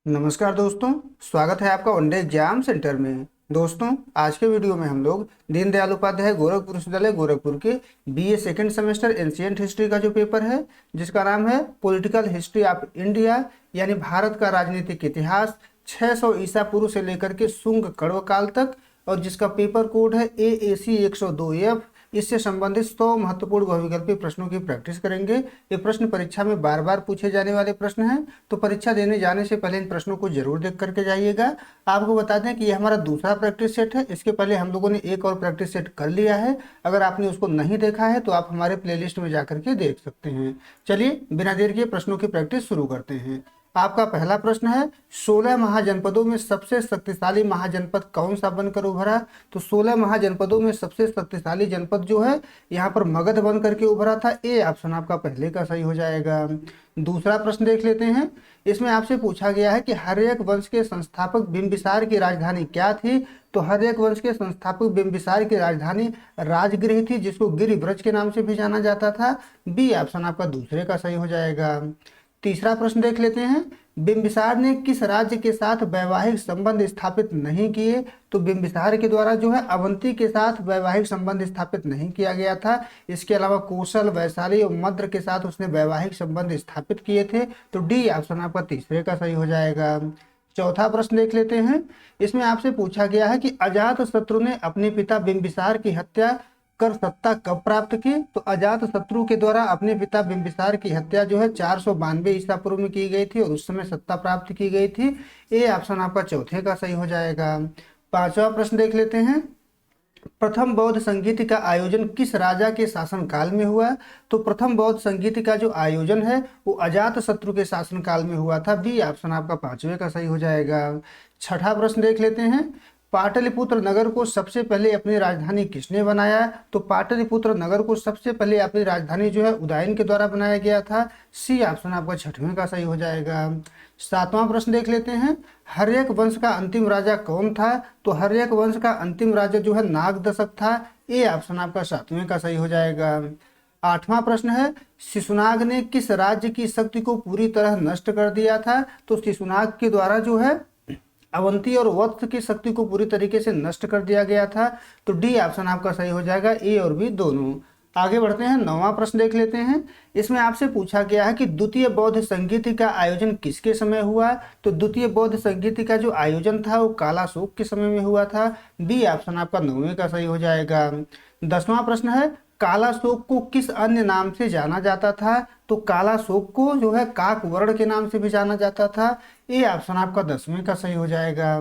नमस्कार दोस्तों, स्वागत है आपका वनडे एग्जाम सेंटर में। दोस्तों, आज के वीडियो में हम लोग दीनदयाल उपाध्याय गोरखपुर विश्वविद्यालय गोरखपुर के BA second semester ancient history का जो पेपर है, जिसका नाम है पॉलिटिकल हिस्ट्री ऑफ इंडिया, यानी भारत का राजनीतिक इतिहास 600 ईसा पूर्व से लेकर के शुंग कण्व काल तक, और जिसका पेपर कोड है AAC 102F। इससे संबंधित 100 महत्वपूर्ण बहुविकल्पी प्रश्नों की प्रैक्टिस करेंगे। ये प्रश्न परीक्षा में बार बार पूछे जाने वाले प्रश्न हैं, तो परीक्षा देने जाने से पहले इन प्रश्नों को जरूर देख करके जाइएगा। आपको बता दें कि ये हमारा दूसरा प्रैक्टिस सेट है। इसके पहले हम लोगों ने एक और प्रैक्टिस सेट कर लिया है। अगर आपने उसको नहीं देखा है तो आप हमारे प्लेलिस्ट में जा करके देख सकते हैं। चलिए बिना देर के प्रश्नों की प्रैक्टिस शुरू करते हैं। आपका पहला प्रश्न है, 16 महाजनपदों में सबसे शक्तिशाली महाजनपद कौन सा बनकर उभरा? तो 16 महाजनपदों में सबसे शक्तिशाली जनपद जो है यहाँ पर मगध बन करके उभरा था। ए ऑप्शन आपका पहले का सही हो जाएगा। दूसरा प्रश्न देख लेते हैं। इसमें आपसे पूछा गया है कि हर्यक वंश के संस्थापक बिंबिसार की राजधानी क्या थी? तो हर्यक वंश के संस्थापक बिंबिसार की राजधानी राजगृह थी, जिसको गिरिव्रज के नाम से भी जाना जाता था। बी ऑप्शन आपका दूसरे का सही हो जाएगा। तीसरा प्रश्न देख लेते हैं। बिंबिसार ने किस राज्य के साथ वैवाहिक संबंध स्थापित नहीं किए? तो बिंबिसार के द्वारा जो है अवंती के साथ वैवाहिक संबंध स्थापित नहीं किया गया था। इसके अलावा कौशल, वैशाली और मद्र के साथ उसने वैवाहिक संबंध स्थापित किए थे। तो डी ऑप्शन आपका तीसरे का सही हो जाएगा। चौथा प्रश्न देख लेते हैं। इसमें आपसे पूछा गया है कि अजातशत्रु ने अपने पिता बिंबिसार की हत्या कर सत्ता कब प्राप्त की? तो अजातशत्रु के द्वारा अपने पिता बिंबिसार की हत्या जो है 492 ईसा पूर्व में की गई थी, और उस समय सत्ता प्राप्त की गई थी। ए ऑप्शन आपका चौथे का सही हो जाएगा। पांचवा प्रश्न देख लेते हैं। प्रथम बौद्ध संगीत का आयोजन किस राजा के शासनकाल में हुआ? तो प्रथम बौद्ध संगीत का जो आयोजन है वो अजातशत्रु के शासनकाल में हुआ था। बी ऑप्शन आपका पांचवे का सही हो जाएगा। छठा प्रश्न देख लेते हैं। पाटलिपुत्र नगर को सबसे पहले अपनी राजधानी किसने बनाया? तो पाटलिपुत्र नगर को सबसे पहले अपनी राजधानी जो है उदयन के द्वारा बनाया गया था। सी ऑप्शन आपका छठवें का सही हो जाएगा। सातवां प्रश्न देख लेते हैं। हर्यक वंश का अंतिम राजा कौन था? तो हर्यक वंश का अंतिम राजा जो है नागदशक था। ए ऑप्शन आपका सातवें का सही हो जाएगा। आठवां प्रश्न है, शिशुनाग ने किस राज्य की शक्ति को पूरी तरह नष्ट कर दिया था? तो शिशुनाग के द्वारा जो है अवंती और वत्स की शक्ति को पूरी तरीके से नष्ट कर दिया गया था। तो डी ऑप्शन आपका सही हो जाएगा, ए और बी दोनों। आगे बढ़ते हैं, नौवां प्रश्न देख लेते हैं। इसमें आपसे पूछा गया है कि द्वितीय बौद्ध संगीत का आयोजन किसके समय हुआ? तो द्वितीय बौद्ध संगीत का जो आयोजन था वो कालाशोक के समय में हुआ था। बी ऑप्शन आपका नौवें का सही हो जाएगा। 10वां प्रश्न है, कालाशोक को किस अन्य नाम से जाना जाता था? तो कालाशोक को जो है काकवर्ण के नाम से भी जाना जाता था। ये ऑप्शन आपका 10वें का सही हो जाएगा।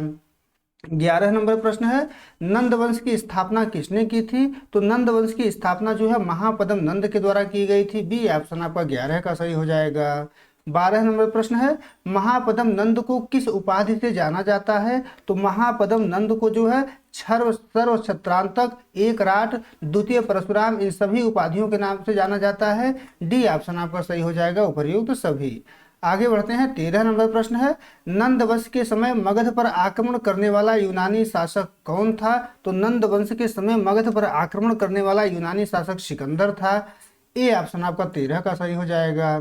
11 नंबर प्रश्न है, नंद वंश की स्थापना किसने की थी? तो नंद वंश की स्थापना जो है महापद्म नंद के द्वारा की गई थी। बी ऑप्शन आपका 11 का सही हो जाएगा। 12 नंबर प्रश्न है, महापद्म नंद को किस उपाधि से जाना जाता है? तो महापद्म नंद को जो है सर्व छत्रांतक, एकराट, द्वितीय परशुराम, इन सभी उपाधियों के नाम से जाना जाता है। डी ऑप्शन आपका सही हो जाएगा, उपर्युक्त सभी। आगे बढ़ते हैं, 13 नंबर प्रश्न है, नंद वंश के समय मगध पर आक्रमण करने वाला यूनानी शासक कौन था? तो नंद वंश के समय मगध पर आक्रमण करने वाला यूनानी शासक सिकंदर था। ए ऑप्शन आपका 13 का सही हो जाएगा।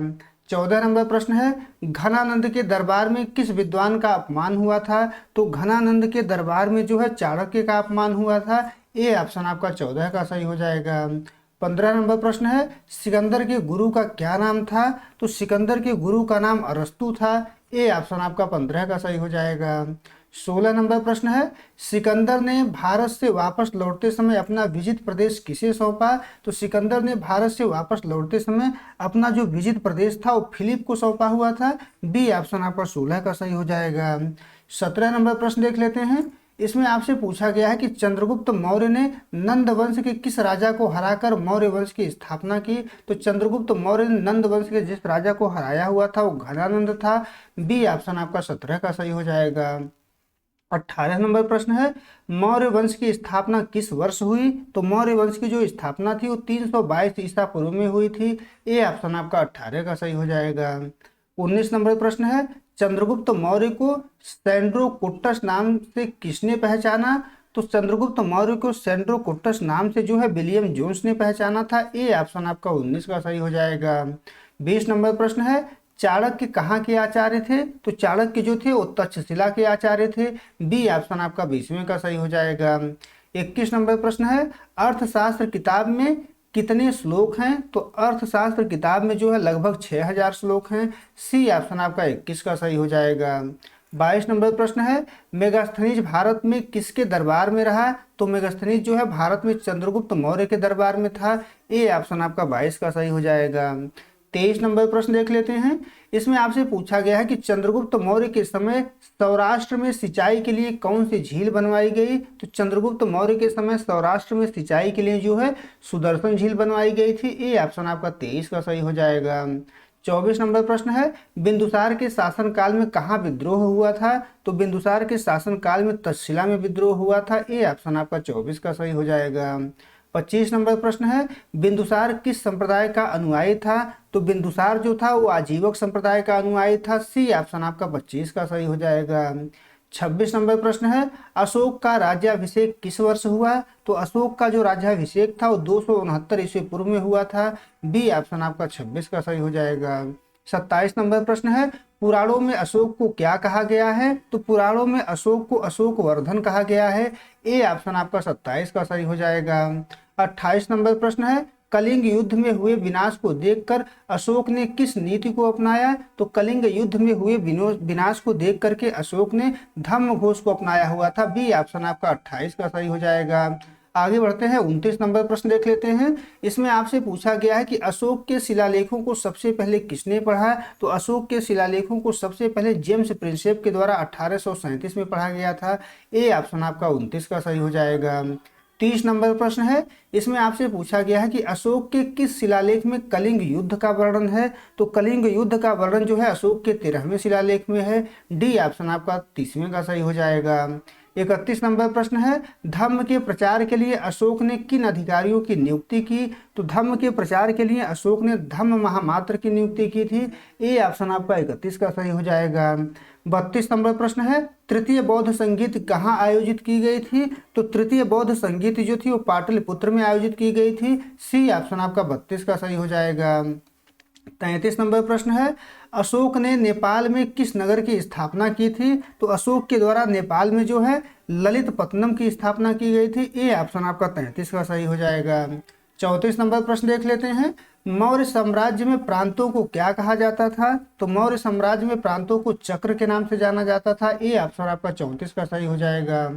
14 नंबर प्रश्न है, घनानंद के दरबार में किस विद्वान का अपमान हुआ था? तो घनानंद के दरबार में जो है चाणक्य का अपमान हुआ था। ए ऑप्शन आपका 14 का सही हो जाएगा। 15 नंबर प्रश्न है, सिकंदर के गुरु का क्या नाम था? तो सिकंदर के गुरु का नाम अरस्तु था। ए ऑप्शन आपका 15 का सही हो जाएगा। 16 नंबर प्रश्न है, सिकंदर ने भारत से वापस लौटते समय अपना विजित प्रदेश किसे सौंपा? तो सिकंदर ने भारत से वापस लौटते समय अपना जो विजित प्रदेश था वो फिलिप को सौंपा हुआ था। बी ऑप्शन आपका 16 का सही हो जाएगा। 17 नंबर प्रश्न देख लेते हैं। इसमें आपसे पूछा गया है कि चंद्रगुप्त मौर्य ने नंद वंश के किस राजा को हराकर मौर्य वंश की स्थापना की? तो चंद्रगुप्त मौर्य ने नंद वंश के जिस राजा को हराया हुआ था वो घनानंद था। बी ऑप्शन आपका 17 का सही हो जाएगा। 18 नंबर प्रश्न है, मौर्य वंश की स्थापना किस वर्ष हुई? तो मौर्य वंश की जो स्थापना थी वो 322 ईसा पूर्व में हुई थी। ए ऑप्शन आपका 18 का सही हो जाएगा। 19 नंबर प्रश्न है, चंद्रगुप्त मौर्य को सेंड्रोकुट्टस नाम से किसने पहचाना? तो चंद्रगुप्त मौर्य को सेंड्रोकुट्टस नाम से जो है विलियम जोन्स ने पहचाना था। ए ऑप्शन आपका 19 का सही हो जाएगा। 20 नंबर प्रश्न है, चाणक्य कहाँ के आचार्य थे? तो चाणक्य जो थे वो तक्षशिला के आचार्य थे। बी ऑप्शन आपका 20वें का सही हो जाएगा। 21 नंबर प्रश्न है, अर्थशास्त्र किताब में कितने श्लोक हैं? तो अर्थशास्त्र किताब में जो है लगभग 6000 श्लोक हैं। सी ऑप्शन आपका 21 का सही हो जाएगा। 22 नंबर प्रश्न है, मेगास्थनीज भारत में किसके दरबार में रहा? तो मेगास्थनीज जो है भारत में चंद्रगुप्त मौर्य के दरबार में था। ए ऑप्शन आपका 22 का सही हो जाएगा। 23 नंबर प्रश्न देख लेते हैं। इसमें आपसे पूछा गया है कि चंद्रगुप्त मौर्य के समय सौराष्ट्र में सिंचाई के लिए कौन सी झील बनवाई गई? तो चंद्रगुप्त मौर्य के समय सौराष्ट्र में सिंचाई के लिए जो है सुदर्शन झील बनवाई गई थी। ए ऑप्शन आपका 23 का सही हो जाएगा। 24 नंबर प्रश्न है, बिंदुसार के शासनकाल में कहाँ विद्रोह हुआ था? तो बिंदुसार के शासनकाल में तक्षशिला में विद्रोह हुआ था। ए ऑप्शन आपका 24 का सही हो जाएगा। 25 नंबर प्रश्न है, बिंदुसार किस संप्रदाय का अनुयायी था? तो बिंदुसार जो था वो आजीवक संप्रदाय का अनुयायी था। सी ऑप्शन आपका 25 का सही हो जाएगा। 26 नंबर प्रश्न है, अशोक का राज्याभिषेक किस वर्ष हुआ? तो अशोक का जो राज्याभिषेक था वो 269 ईस्वी पूर्व में हुआ था। बी ऑप्शन आपका 26 का सही हो जाएगा। 27 नंबर प्रश्न है, पुराणों में अशोक को क्या कहा गया है? तो पुराणों में अशोक को अशोक वर्धन कहा गया है। ए ऑप्शन आपका 27 का सही हो जाएगा। 28 नंबर प्रश्न है, कलिंग युद्ध में हुए विनाश को देखकर अशोक ने किस नीति को अपनाया? तो कलिंग युद्ध में हुए विनाश को देख करके अशोक ने धम्म घोष को अपनाया हुआ था। बी ऑप्शन आपका 28 का सही हो जाएगा। आगे बढ़ते हैं, 29 नंबर प्रश्न देख लेते हैं। इसमें आपसे पूछा गया है कि अशोक के शिलालेखों को सबसे पहले किसने पढ़ा? तो अशोक के शिलालेखों को सबसे पहले जेम्स प्रिंसेप के द्वारा 1837 में पढ़ा गया था। ए ऑप्शन आपका 29 का सही हो जाएगा। 30 नंबर प्रश्न है, इसमें आपसे पूछा गया है कि अशोक के किस शिलालेख में कलिंग युद्ध का वर्णन है? तो कलिंग युद्ध का वर्णन जो है अशोक के 13वें शिलालेख में है। डी ऑप्शन आपका 30वें का सही हो जाएगा। 31 नंबर प्रश्न है, धम्म के प्रचार के लिए अशोक ने किन अधिकारियों की नियुक्ति की? तो धम्म के प्रचार के लिए अशोक ने धम्म महामात्र की नियुक्ति की थी। ए ऑप्शन आपका 31 का सही हो जाएगा। 32 नंबर प्रश्न है, तृतीय बौद्ध संगीत कहाँ आयोजित की गई थी? तो तृतीय बौद्ध संगीत जो थी वो पाटलिपुत्र में आयोजित की गई थी। सी ऑप्शन आपका 32 का सही हो जाएगा। 33 नंबर प्रश्न है, अशोक ने नेपाल में किस नगर की स्थापना की थी? तो अशोक के द्वारा नेपाल में जो है ललितपत्तनम की स्थापना की गई थी। ए ऑप्शन आपका 33 का सही हो जाएगा। 34 नंबर प्रश्न देख लेते हैं, मौर्य साम्राज्य में प्रांतों को क्या कहा जाता था? तो मौर्य साम्राज्य में प्रांतों को चक्र के नाम से जाना जाता था। ए ऑप्शन आपका 34 का सही हो जाएगा।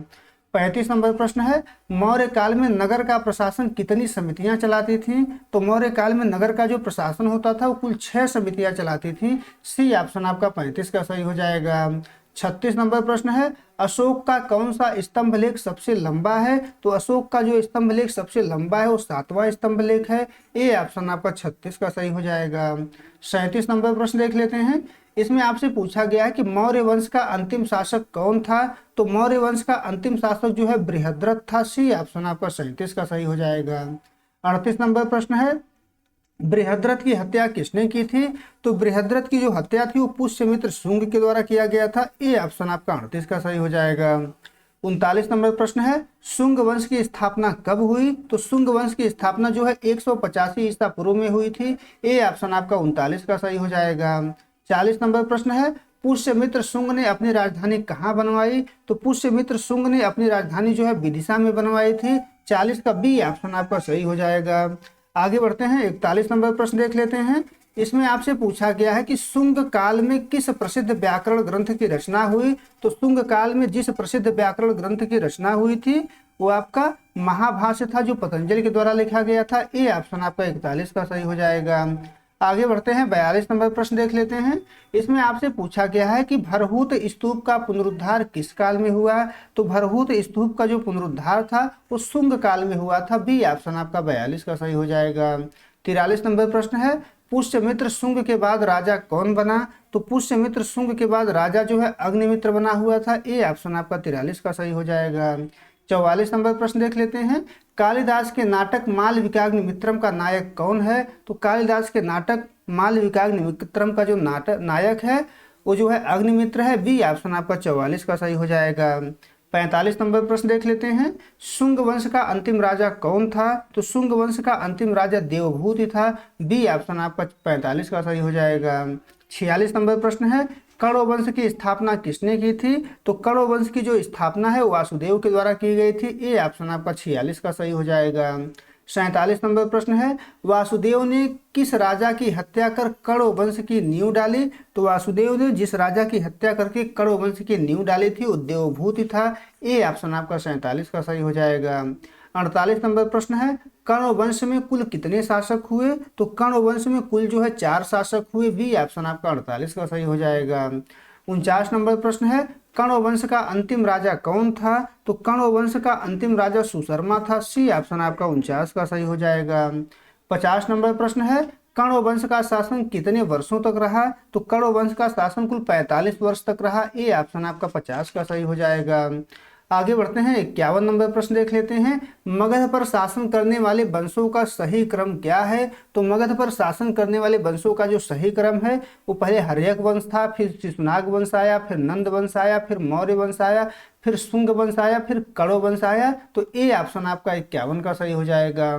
35 नंबर प्रश्न है, मौर्य काल में नगर का प्रशासन कितनी समितियां चलाती थीं? तो मौर्य काल में नगर का जो प्रशासन होता था वो कुल 6 समितियां चलाती थी। सी ऑप्शन आपका 35 का सही हो जाएगा। 36 नंबर प्रश्न है, अशोक का कौन सा स्तंभ लेख सबसे लंबा है? तो अशोक का जो स्तंभ लेख सबसे लंबा है वो 7वां स्तंभ लेख है। ए ऑप्शन आपका 36 का सही हो जाएगा। 37 नंबर प्रश्न देख लेते हैं। इसमें आपसे पूछा गया है कि मौर्य वंश का अंतिम शासक कौन था? तो मौर्य वंश का अंतिम शासक जो है बृहद्रथ था। सी ऑप्शन आपका 37 का सही हो जाएगा। 38 नंबर प्रश्न है, बृहद्रथ की हत्या किसने की थी? तो बृहद्रथ की जो हत्या थी वो पुष्यमित्र शुंग के द्वारा किया गया था। ए ऑप्शन आपका 38 का सही हो जाएगा। 39 नंबर प्रश्न है, शुंग वंश की स्थापना कब हुई? तो शुंग वंश की स्थापना जो है 185 ईसा पूर्व में हुई थी। ए ऑप्शन आपका 39 का सही हो जाएगा। 40 नंबर प्रश्न है, पुष्यमित्र शुंग ने अपनी राजधानी कहाँ बनवाई? तो पुष्यमित्र शुंग ने अपनी राजधानी जो है विदिशा में बनवाई थी। 40 का बी ऑप्शन आपका सही हो जाएगा। आगे बढ़ते हैं, 41 नंबर प्रश्न देख लेते हैं। इसमें आपसे पूछा गया है कि शुंग काल में किस प्रसिद्ध व्याकरण ग्रंथ की रचना हुई? तो शुंग काल में जिस प्रसिद्ध व्याकरण ग्रंथ की रचना हुई थी वो आपका महाभाष्य था, जो पतंजलि के द्वारा लिखा गया था। ए ऑप्शन आपका 41 का सही हो जाएगा। आगे बढ़ते हैं, 42 नंबर प्रश्न देख लेते हैं। इसमें आपसे पूछा गया है कि भरहूत स्तूप का पुनरुद्धार किस काल में हुआ? तो भरहूत स्तूप का जो पुनरुद्धार था वो शुंग काल में हुआ था। बी ऑप्शन आपका 42 का सही हो जाएगा। 43 नंबर प्रश्न है, पुष्यमित्र शुंग के बाद राजा कौन बना? तो पुष्यमित्र शुंग के बाद राजा जो है अग्निमित्र बना हुआ था। ए ऑप्शन आपका 43 का सही हो जाएगा। 44 नंबर प्रश्न देख लेते हैं, कालिदास के नाटक मालविकाग्निमित्रम का नायक कौन है? तो कालिदास के नाटक मालविकाग्निमित्रम का जो नायक है वो जो है अग्निमित्र है। बी ऑप्शन आपका 44 का सही हो जाएगा। 45 नंबर प्रश्न देख लेते हैं, शुंग वंश का अंतिम राजा कौन था? तो शुंग वंश का अंतिम राजा देवभूति था। बी ऑप्शन आपका 45 का सही हो जाएगा। 46 नंबर प्रश्न है, कण्व वंश की स्थापना किसने की थी? तो कण्व वंश की जो स्थापना है वासुदेव के द्वारा की गई थी। ए ऑप्शन आपका 46 का सही हो जाएगा। 47 नंबर प्रश्न है, वासुदेव ने किस राजा की हत्या कर कण्व वंश की नींव डाली? तो वासुदेव ने जिस राजा की हत्या करके कण्व वंश की नींव डाली थी वो देवभूति था। ए ऑप्शन आपका 47 का सही हो जाएगा। 48 नंबर प्रश्न है, कण्व वंश में कुल कितने शासक हुए? तो कण्व वंश में कुल जो है 4 शासक हुए। बी ऑप्शन आपका 48 का सही हो जाएगा। 49 नंबर प्रश्न है, कण्व वंश का अंतिम राजा कौन था? तो कण्व वंश का अंतिम राजा सुशर्मा था। सी ऑप्शन आपका 49 का सही हो जाएगा। 50 नंबर प्रश्न है, कण्व वंश का शासन कितने वर्षों तक रहा? तो कण्व वंश का शासन कुल 45 वर्ष तक रहा। ए ऑप्शन आपका 50 का सही हो जाएगा। आगे बढ़ते हैं, 51 नंबर प्रश्न देख लेते हैं, मगध पर शासन करने वाले वंशों का सही क्रम क्या है? तो मगध पर शासन करने वाले वंशों का जो सही क्रम है वो पहले हर्यक वंश था, फिर शिशुनाग वंश आया, फिर नंद वंश आया, फिर मौर्य वंश आया, फिर शुंग वंश आया, फिर कण्व वंश आया। तो ए ऑप्शन आपका 51 का सही हो जाएगा।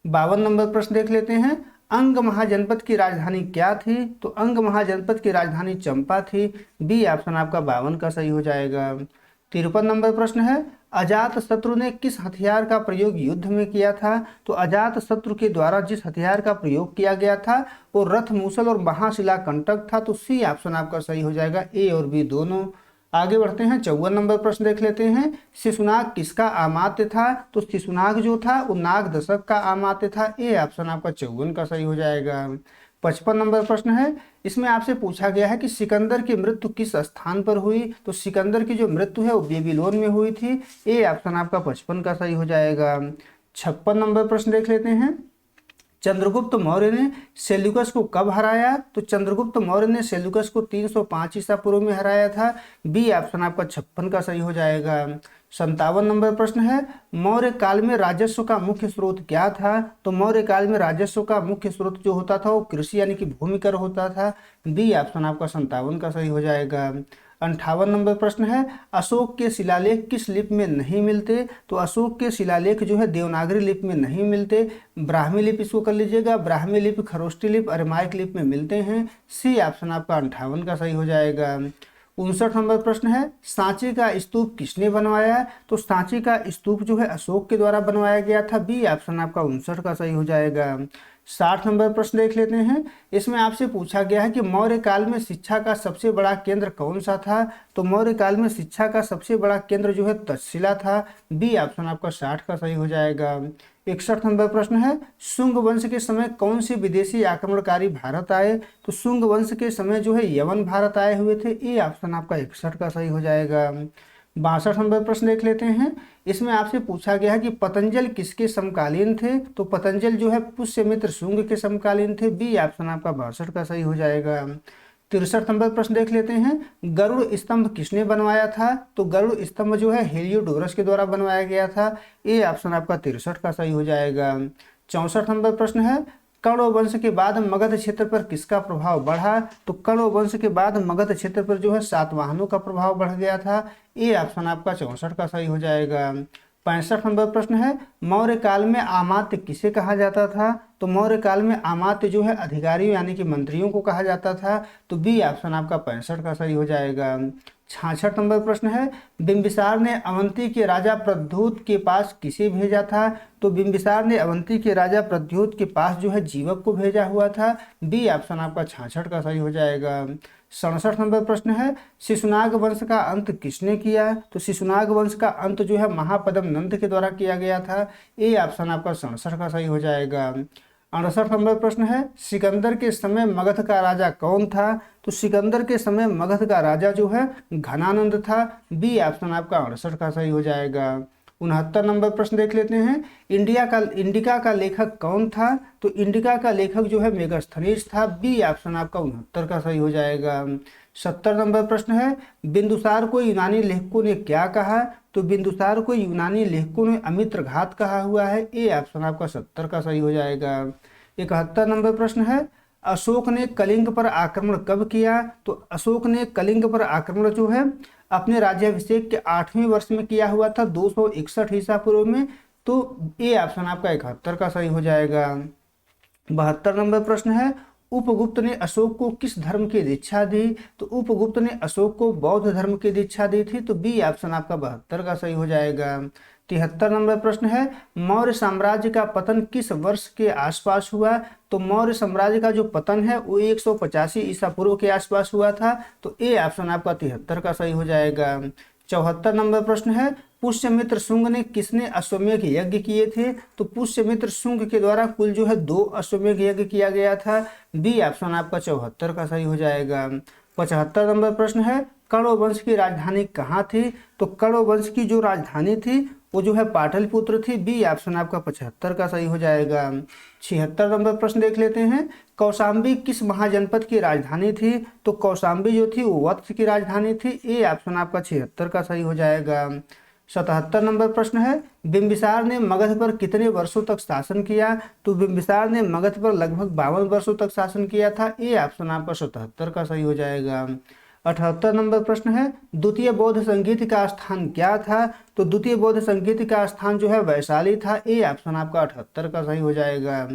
52 नंबर प्रश्न देख लेते हैं, अंग महाजनपद की राजधानी क्या थी? तो अंग महाजनपद की राजधानी चंपा थी। बी ऑप्शन आपका 52 का सही हो जाएगा। 53 नंबर प्रश्न है, अजात शत्रु ने किस हथियार का प्रयोग युद्ध में किया था? तो अजात शत्रु के द्वारा जिस हथियार का प्रयोग किया गया था वो रथ मूसल और महाशिला कंटक था। तो सी ऑप्शन आपका सही हो जाएगा। ए और बी दोनों। आगे बढ़ते हैं, 54 नंबर प्रश्न देख लेते हैं, शिशुनाग किसका अमात्य था? तो शिशुनाग जो था वो नाग दशक का अमात्य था। ए ऑप्शन आपका 54 का सही हो जाएगा। 55 नंबर प्रश्न है, इसमें आपसे पूछा गया है कि सिकंदर की मृत्यु किस स्थान पर हुई? तो सिकंदर की जो मृत्यु है वो बेबीलोन में हुई थी। ए ऑप्शन आपका 55 का सही हो जाएगा। 56 नंबर प्रश्न देख लेते हैं, चंद्रगुप्त मौर्य ने सेल्यूकस को कब हराया? तो चंद्रगुप्त मौर्य ने सेल्यूकस को 305 ईसा पूर्व में हराया था। बी ऑप्शन आपका 56 का सही हो जाएगा। 57 नंबर प्रश्न है, मौर्य काल में राजस्व का मुख्य स्रोत क्या था? तो मौर्य काल में राजस्व का मुख्य स्रोत जो होता था वो कृषि यानी कि भूमि कर होता था। बी ऑप्शन आपका 57 का सही हो जाएगा। 58 नंबर प्रश्न है, अशोक के शिलालेख किस लिपि में नहीं मिलते? तो अशोक के शिलालेख जो है देवनागरी लिपि में नहीं मिलते, ब्राह्मी लिपि इसको कर लीजिएगा, ब्राह्मी लिपि, खरोष्टी लिपि, अरमाइक लिपि में मिलते हैं। सी ऑप्शन आपका 58 का सही हो जाएगा। 59 नंबर प्रश्न है, सांची का स्तूप किसने बनवाया? तो सांची का स्तूप जो है अशोक के द्वारा बनवाया गया था। बी ऑप्शन आपका 59 का सही हो जाएगा। 60 नंबर प्रश्न देख लेते हैं, इसमें आपसे पूछा गया है कि मौर्य काल में शिक्षा का सबसे बड़ा केंद्र कौन सा था? तो मौर्य काल में शिक्षा का सबसे बड़ा केंद्र जो है तक्षशिला था। बी ऑप्शन आपका 60 का सही हो जाएगा। 61 नंबर प्रश्न है, शुंग वंश के समय कौन से विदेशी आक्रमणकारी भारत आए? तो शुंग वंश के समय जो है यवन भारत आए हुए थे। ए ऑप्शन आपका 61 का सही हो जाएगा। 62 नंबर प्रश्न देख लेते हैं, इसमें आपसे पूछा गया है कि पतंजल किसके समकालीन थे? तो पतंजल जो है पुष्यमित्र शुंग के समकालीन थे। बी ऑप्शन आपका 62 का सही हो जाएगा। 63 नंबर प्रश्न देख लेते हैं, गरुड़ स्तंभ किसने बनवाया था? तो गरुड़ स्तंभ जो है हेलियोडोरस के द्वारा बनवाया गया था। ए ऑप्शन आपका 63 का सही हो जाएगा। 64 नंबर प्रश्न है, कण्व वंश के बाद मगध क्षेत्र पर किसका प्रभाव बढ़ा? तो कण्व वंश के बाद मगध क्षेत्र पर जो है सातवाहनों का प्रभाव बढ़ गया था। ए ऑप्शन आपका 64 का सही हो जाएगा। 65 नंबर प्रश्न है, मौर्य काल में अमात्य किसे कहा जाता था? तो मौर्य काल में अमात्य जो है अधिकारियों यानी कि मंत्रियों को कहा जाता था। तो बी ऑप्शन आपका 65 का सही हो जाएगा। 66 नंबर प्रश्न है, बिंबिसार ने अवंती के राजा प्रद्योत के पास किसे भेजा था? तो बिंबिसार ने अवंती के राजा प्रद्योत के पास जो है जीवक को भेजा हुआ था। बी ऑप्शन आपका 66 का सही हो जाएगा। 67 नंबर प्रश्न है, शिशुनाग वंश का अंत किसने किया? तो शिशुनाग वंश का अंत जो है महापद्म नंद के द्वारा किया गया था। ए ऑप्शन आपका 67 का सही हो जाएगा। 68 नंबर प्रश्न है, सिकंदर के समय मगध का राजा कौन था? तो सिकंदर के समय मगध का राजा जो है घनानंद था। बी ऑप्शन आपका 68 का सही हो जाएगा। 69 नंबर प्रश्न देख लेते हैं, इंडिका का लेखक कौन था? तो इंडिका का लेखक जो है मेगास्थनीज था। बी ऑप्शन आपका 69 का सही हो जाएगा। 70 नंबर प्रश्न है, बिंदुसार को यूनानी लेखकों ने क्या कहा? तो बिंदुसार को यूनानी लेखकों ने अमित्रघात कहा हुआ है। ए ऑप्शन आपका 70 का सही हो जाएगा। 71 नंबर प्रश्न है, अशोक ने कलिंग पर आक्रमण कब किया? तो अशोक ने कलिंग पर आक्रमण जो है अपने राज्याभिषेक के 8वें वर्ष में किया हुआ था, 261 ईसा पूर्व में। तो ए ऑप्शन आपका 71 का सही हो जाएगा। 72 नंबर प्रश्न है, उपगुप्त ने अशोक को किस धर्म की दीक्षा दी? तो उपगुप्त ने अशोक को बौद्ध धर्म की दीक्षा दी थी। तो बी ऑप्शन आपका 72 का सही हो जाएगा। 73 नंबर प्रश्न है, मौर्य साम्राज्य का पतन किस वर्ष के आसपास हुआ? तो मौर्य साम्राज्य का जो पतन है वो 185 ईसा पूर्व के आसपास हुआ था। तो ए ऑप्शन आपका 73 का सही हो जाएगा। 74 नंबर प्रश्न है, पुष्यमित्र शुंग ने किसने अश्वमेध यज्ञ किए थे? तो पुष्यमित्र शुंग के द्वारा कुल जो है 2 अश्वमेध यज्ञ किया गया था। बी ऑप्शन आपका 74 का सही हो जाएगा। 75 नंबर प्रश्न है, कण्व वंश की राजधानी कहाँ थी? तो कण्व वंश की जो राजधानी थी वो जो है पाटलिपुत्र थी। बी ऑप्शन आपका 75 का सही हो जाएगा। 76 नंबर प्रश्न देख लेते हैं, कौशाम्बी किस महाजनपद की राजधानी थी? तो कौशाम्बी जो थी वो वत्स की राजधानी थी। ए ऑप्शन आपका 76 का सही हो जाएगा। 77 नंबर प्रश्न है, बिंबिसार ने मगध पर कितने वर्षों तक शासन किया? तो बिंबिसार ने मगध पर लगभग 52 वर्षों तक शासन किया था। ए ऑप्शन आपका 77 का सही हो जाएगा। 78 नंबर प्रश्न है, द्वितीय बौद्ध संगीत का स्थान क्या था? तो द्वितीय बौद्ध संगीत का स्थान जो है वैशाली था। ए ऑप्शन आपका 78 का सही हो जाएगा।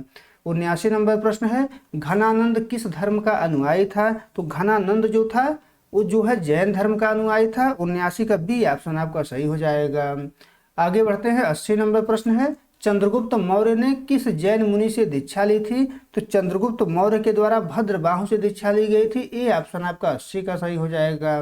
79 नंबर प्रश्न है, घनानंद किस धर्म का अनुयायी था? तो घनानंद जो था वो जो है जैन धर्म का अनुयायी था। 79 का बी ऑप्शन आपका सही हो जाएगा। आगे बढ़ते हैं। 80 नंबर प्रश्न है, चंद्रगुप्त मौर्य ने किस जैन मुनि से दीक्षा ली थी? तो चंद्रगुप्त मौर्य के द्वारा भद्रबाहु से दीक्षा ली गई थी। ए ऑप्शन आपका 80 का सही हो जाएगा।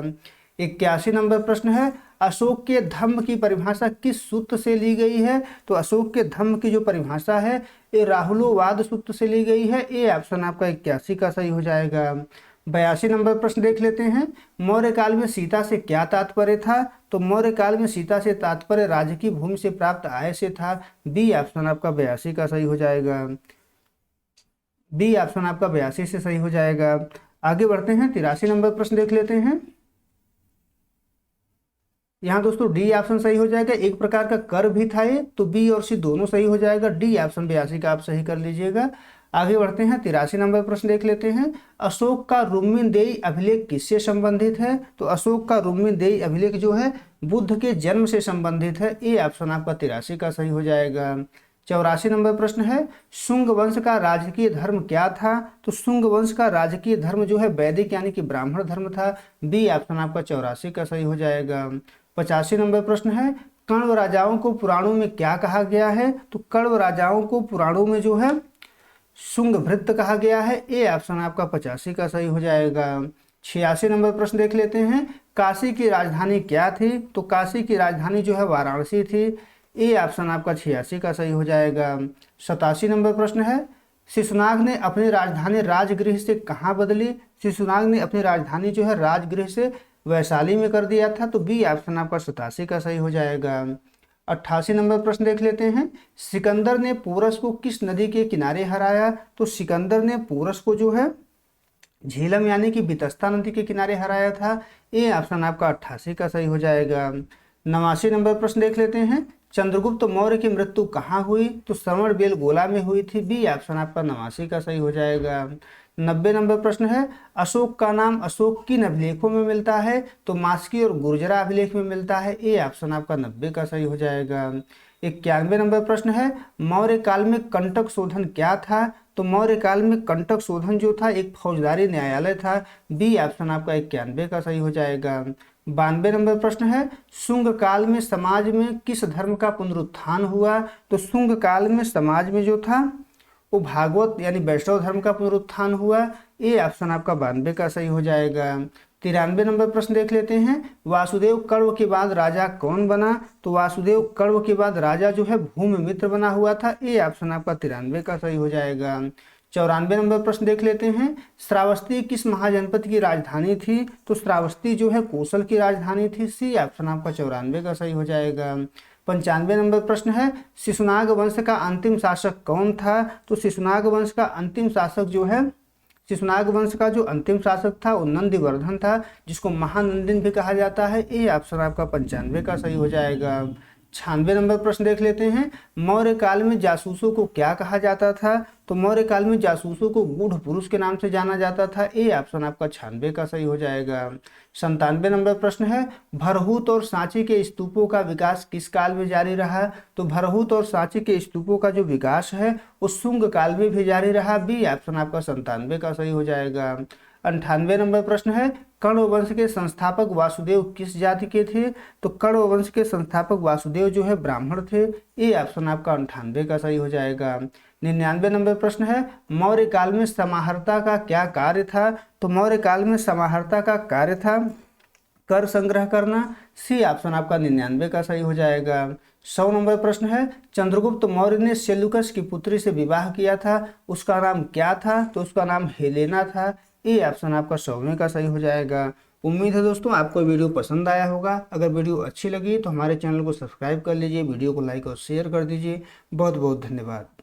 81 नंबर प्रश्न है, अशोक के धम्म की परिभाषा किस सूत्र से ली गई है? तो अशोक के धम्म की जो परिभाषा है ये राहुलोवाद सूत्र से ली गई है। ए ऑप्शन आपका 81 का सही हो जाएगा। 82 नंबर प्रश्न देख लेते हैं, मौर्य काल में सीता से क्या तात्पर्य था? तो मौर्य काल में सीता से तात्पर्य राज्य की भूमि से प्राप्त आय से था। बी ऑप्शन आपका 82 का सही हो जाएगा। बी ऑप्शन आपका 82 से सही हो जाएगा। आगे बढ़ते हैं। 83 नंबर प्रश्न देख लेते हैं। यहाँ दोस्तों डी ऑप्शन सही हो जाएगा। एक प्रकार का कर भी था ये, तो बी और सी दोनों सही हो जाएगा। डी ऑप्शन 82 का आप सही कर लीजिएगा। आगे बढ़ते हैं। 83 नंबर प्रश्न देख लेते हैं, अशोक का रुक्मिणदेयी अभिलेख किससे संबंधित है? तो अशोक का रुक्मिणदेयी अभिलेख जो है बुद्ध के जन्म से संबंधित है। ए ऑप्शन आपका 83 का सही हो जाएगा। 84 नंबर प्रश्न है, शुंग वंश का राजकीय धर्म क्या था? तो शुंग वंश का राजकीय धर्म जो है वैदिक यानी कि ब्राह्मण धर्म था। बी ऑप्शन आपका 84 का सही हो जाएगा। 85 नंबर प्रश्न है, कण्व राजाओं को पुराणों में क्या कहा गया है? तो कण्व राजाओं को पुराणों में जो है शुंग भृत्त कहा गया है। ए ऑप्शन आपका 85 का सही हो जाएगा। 86 नंबर प्रश्न देख लेते हैं, काशी की राजधानी क्या थी? तो काशी की राजधानी जो है वाराणसी थी। ए ऑप्शन आपका 86 का सही हो जाएगा। 87 नंबर प्रश्न है, शिशुनाग ने अपनी राजधानी राजगृह से कहाँ बदली? शिशुनाग ने अपनी राजधानी जो है राजगृह से वैशाली में कर दिया था। तो बी ऑप्शन आपका 87 का सही हो जाएगा। 88 नंबर प्रश्न देख लेते हैं, सिकंदर ने पोरस को किस नदी के किनारे हराया? तो सिकंदर ने पोरस को जो है झेलम यानी कि बितस्ता नदी के किनारे हराया था। ए ऑप्शन आपका 88 का सही हो जाएगा। 89 नंबर प्रश्न देख लेते हैं, चंद्रगुप्त मौर्य की मृत्यु कहाँ हुई? तो श्रवण बेलगोला में हुई थी। बी ऑप्शन आपका 89 का सही हो जाएगा। 90 नंबर प्रश्न है, अशोक का नाम अशोक किन अभिलेखों में मिलता है? तो मास्की और गुर्जरा अभिलेख में मिलता है। ए ऑप्शन आपका 90 का सही हो जाएगा। 91 नंबर प्रश्न है, मौर्य काल में कंटक शोधन क्या था? तो मौर्य काल में कंटक शोधन जो था एक फौजदारी न्यायालय था। बी ऑप्शन आपका 91 का सही हो जाएगा। 92 नंबर प्रश्न है, शुंग काल में समाज में किस धर्म का पुनरुत्थान हुआ? तो शुंग काल में समाज में जो था वो भागवत यानी वैष्णव धर्म का पुनरुत्थान हुआ। ए ऑप्शन आपका 92 का सही हो जाएगा। 93 नंबर प्रश्न देख लेते हैं, वासुदेव कण्व के बाद राजा कौन बना? तो वासुदेव कण्व के बाद राजा जो है भूमिमित्र बना हुआ था। ए ऑप्शन आपका 93 का सही हो जाएगा। 94 नंबर प्रश्न देख लेते हैं, श्रावस्ती किस महाजनपद की राजधानी थी? तो श्रावस्ती जो है कौशल की राजधानी थी। सी ऑप्शन आपका 94 का सही हो जाएगा। 95 नंबर प्रश्न है, शिशुनाग वंश का अंतिम शासक कौन था? तो शिशुनाग वंश का अंतिम शासक जो है शिशुनाग वंश का जो अंतिम शासक था वो नंदिवर्धन था, जिसको महानंदिन भी कहा जाता है। ए ऑप्शन आपका 95 का सही हो जाएगा। 96 नंबर प्रश्न देख लेते हैं। मौर्य काल में जासूसों को क्या कहा जाता था? तो मौर्य काल में जासूसों को गूढ़ पुरुष के नाम से जाना जाता था। ए ऑप्शन आपका 96 का सही हो जाएगा। 97 नंबर प्रश्न है, भरहूत और सांची के स्तूपों का विकास किस काल में जारी रहा? तो भरहूत और सांची के स्तूपों का जो विकास है वो शुंग काल में भी जारी रहा। बी ऑप्शन आपका 97 का सही हो जाएगा। 98 नंबर प्रश्न है, कण्व वंश के संस्थापक वासुदेव किस जाति के थे? तो कण्व वंश के संस्थापक वासुदेव जो है ब्राह्मण थे। ए ऑप्शन आपका 98 का सही हो जाएगा। 99 नंबर प्रश्न है, मौर्य काल में समाहर्ता का क्या कार्य था? तो मौर्य काल में समाहर्ता का कार्य था कर संग्रह करना। सी ऑप्शन आपका 99 का सही हो जाएगा। 100 नंबर प्रश्न है, चंद्रगुप्त मौर्य ने सेल्यूकस की पुत्री से विवाह किया था, उसका नाम क्या था? तो उसका नाम हेलेना था। ए ऑप्शन आपका 100वें का सही हो जाएगा। उम्मीद है दोस्तों आपको वीडियो पसंद आया होगा। अगर वीडियो अच्छी लगी तो हमारे चैनल को सब्सक्राइब कर लीजिए, वीडियो को लाइक और शेयर कर दीजिए। बहुत बहुत धन्यवाद।